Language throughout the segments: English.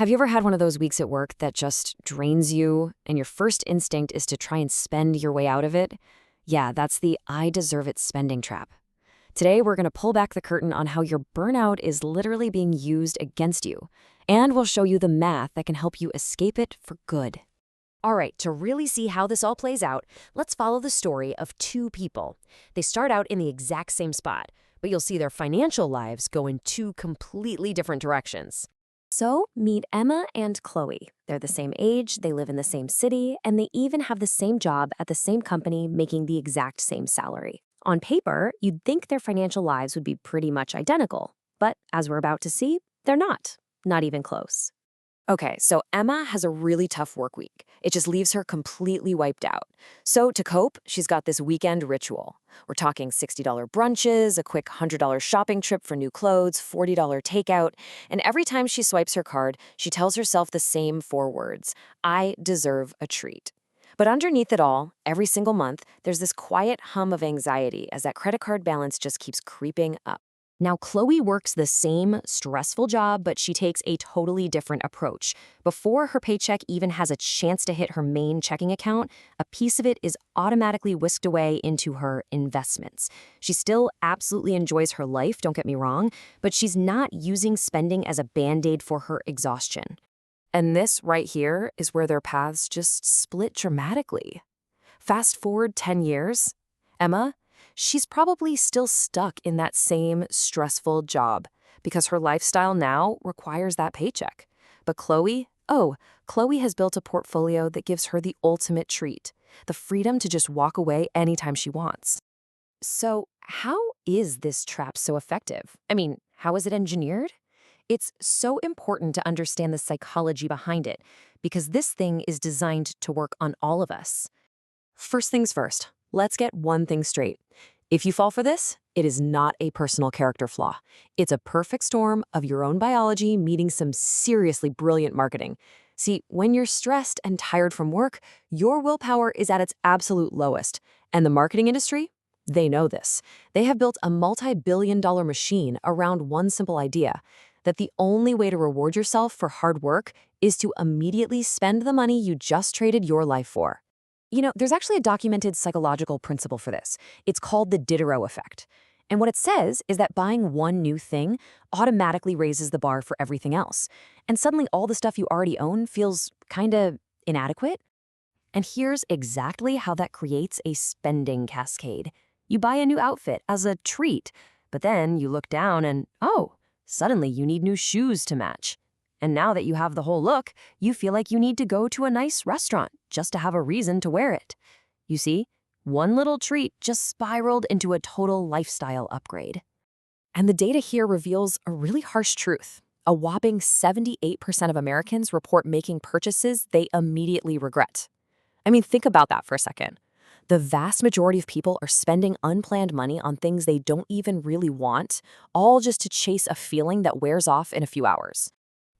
Have you ever had one of those weeks at work that just drains you and your first instinct is to try and spend your way out of it? Yeah, that's the I deserve it spending trap. Today, we're going to pull back the curtain on how your burnout is literally being used against you, and we'll show you the math that can help you escape it for good. All right, to really see how this all plays out, let's follow the story of two people. They start out in the exact same spot, but you'll see their financial lives go in two completely different directions. So, meet Emma and Chloe. They're the same age, they live in the same city, and they even have the same job at the same company making the exact same salary. On paper, you'd think their financial lives would be pretty much identical, but as we're about to see, they're not. Not even close. Okay, so Emma has a really tough work week. It just leaves her completely wiped out. So to cope, she's got this weekend ritual. We're talking $60 brunches, a quick $100 shopping trip for new clothes, $40 takeout, and every time she swipes her card, she tells herself the same four words: I deserve a treat. But underneath it all, every single month, there's this quiet hum of anxiety as that credit card balance just keeps creeping up. Now, Chloe works the same stressful job, but she takes a totally different approach. Before her paycheck even has a chance to hit her main checking account, a piece of it is automatically whisked away into her investments. She still absolutely enjoys her life, don't get me wrong, but she's not using spending as a band-aid for her exhaustion. And this right here is where their paths just split dramatically. Fast forward 10 years, Emma, she's probably still stuck in that same stressful job because her lifestyle now requires that paycheck. But Chloe, Chloe has built a portfolio that gives her the ultimate treat, the freedom to just walk away anytime she wants. So how is this trap so effective? I mean, how is it engineered? It's so important to understand the psychology behind it because this thing is designed to work on all of us. First things first, let's get one thing straight. If you fall for this, it is not a personal character flaw. It's a perfect storm of your own biology meeting some seriously brilliant marketing. See, when you're stressed and tired from work, your willpower is at its absolute lowest. And the marketing industry? They know this. They have built a multi-billion-dollar machine around one simple idea, that the only way to reward yourself for hard work is to immediately spend the money you just traded your life for. You know, there's actually a documented psychological principle for this. It's called the Diderot effect. And what it says is that buying one new thing automatically raises the bar for everything else. And suddenly all the stuff you already own feels kinda inadequate. And here's exactly how that creates a spending cascade. You buy a new outfit as a treat, but then you look down and, suddenly you need new shoes to match. And now that you have the whole look, you feel like you need to go to a nice restaurant just to have a reason to wear it. You see, one little treat just spiraled into a total lifestyle upgrade. And the data here reveals a really harsh truth. A whopping 78% of Americans report making purchases they immediately regret. I mean, think about that for a second. The vast majority of people are spending unplanned money on things they don't even really want, all just to chase a feeling that wears off in a few hours.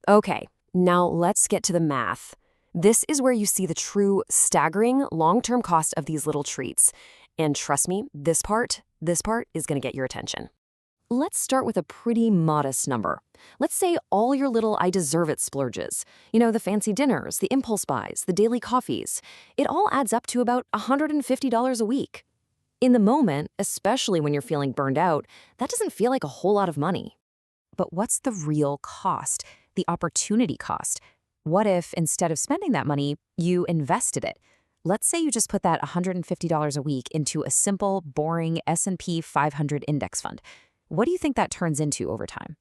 Okay, now let's get to the math. This is where you see the true, staggering, long-term cost of these little treats. And trust me, this part is going to get your attention. Let's start with a pretty modest number. Let's say all your little I deserve it splurges. You know, the fancy dinners, the impulse buys, the daily coffees. It all adds up to about $150 a week. In the moment, especially when you're feeling burned out, that doesn't feel like a whole lot of money. But what's the real cost? The opportunity cost? What if, instead of spending that money, you invested it? Let's say you just put that $150 a week into a simple, boring S&P 500 index fund. What do you think that turns into over time?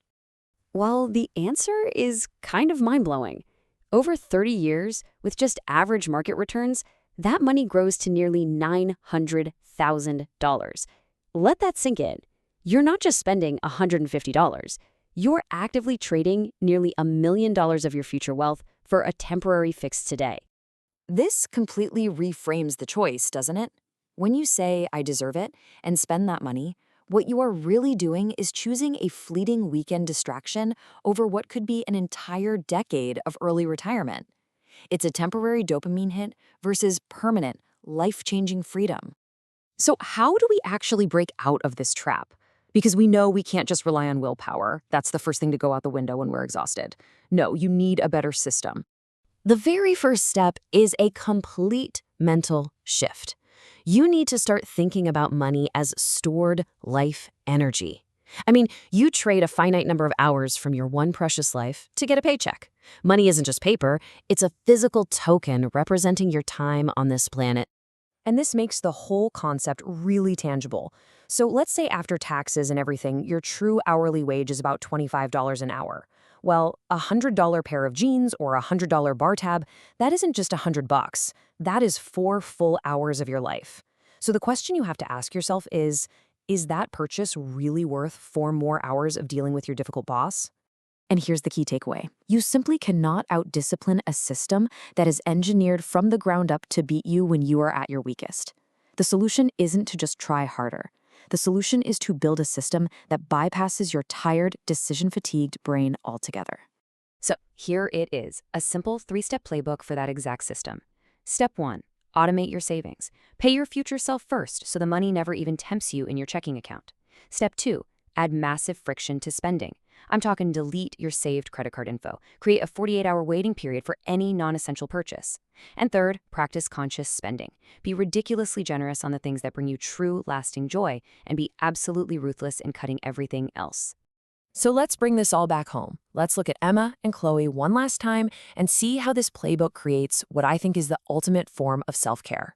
Well, the answer is kind of mind-blowing. Over 30 years, with just average market returns, that money grows to nearly $900,000. Let that sink in. You're not just spending $150. You're actively trading nearly $1 million of your future wealth for a temporary fix today. This completely reframes the choice, doesn't it? When you say, I deserve it, and spend that money, what you are really doing is choosing a fleeting weekend distraction over what could be an entire decade of early retirement. It's a temporary dopamine hit versus permanent, life-changing freedom. So how do we actually break out of this trap? Because we know we can't just rely on willpower. That's the first thing to go out the window when we're exhausted. No, you need a better system. The very first step is a complete mental shift. You need to start thinking about money as stored life energy. I mean, you trade a finite number of hours from your one precious life to get a paycheck. Money isn't just paper, it's a physical token representing your time on this planet. And this makes the whole concept really tangible. So let's say after taxes and everything, your true hourly wage is about $25 an hour. Well, a $100 pair of jeans or a $100 bar tab, that isn't just $100. That is 4 full hours of your life. So the question you have to ask yourself is that purchase really worth 4 more hours of dealing with your difficult boss? And here's the key takeaway. You simply cannot outdiscipline a system that is engineered from the ground up to beat you when you are at your weakest. The solution isn't to just try harder. The solution is to build a system that bypasses your tired, decision-fatigued brain altogether. So here it is, a simple 3-step playbook for that exact system. Step 1, automate your savings. Pay your future self first so the money never even tempts you in your checking account. Step 2, add massive friction to spending. I'm talking delete your saved credit card info. Create a 48-hour waiting period for any non-essential purchase. And third, practice conscious spending. Be ridiculously generous on the things that bring you true, lasting joy, and be absolutely ruthless in cutting everything else. So let's bring this all back home. Let's look at Emma and Chloe one last time and see how this playbook creates what I think is the ultimate form of self-care.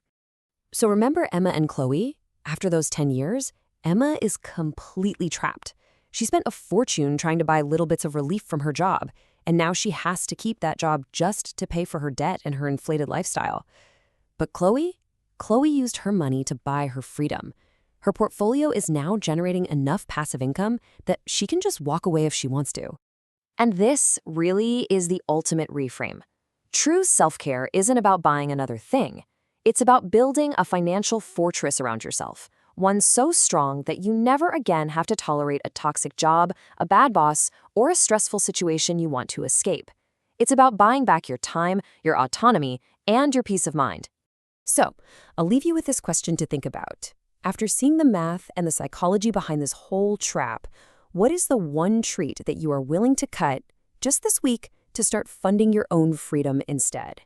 So remember Emma and Chloe? After those 10 years, Emma is completely trapped. She spent a fortune trying to buy little bits of relief from her job, and now she has to keep that job just to pay for her debt and her inflated lifestyle. But Chloe used her money to buy her freedom. Her portfolio is now generating enough passive income that she can just walk away if she wants to. And this really is the ultimate reframe. True self-care isn't about buying another thing. It's about building a financial fortress around yourself. One so strong that you never again have to tolerate a toxic job, a bad boss, or a stressful situation you want to escape. It's about buying back your time, your autonomy, and your peace of mind. So, I'll leave you with this question to think about. After seeing the math and the psychology behind this whole trap, what is the one treat that you are willing to cut just this week to start funding your own freedom instead?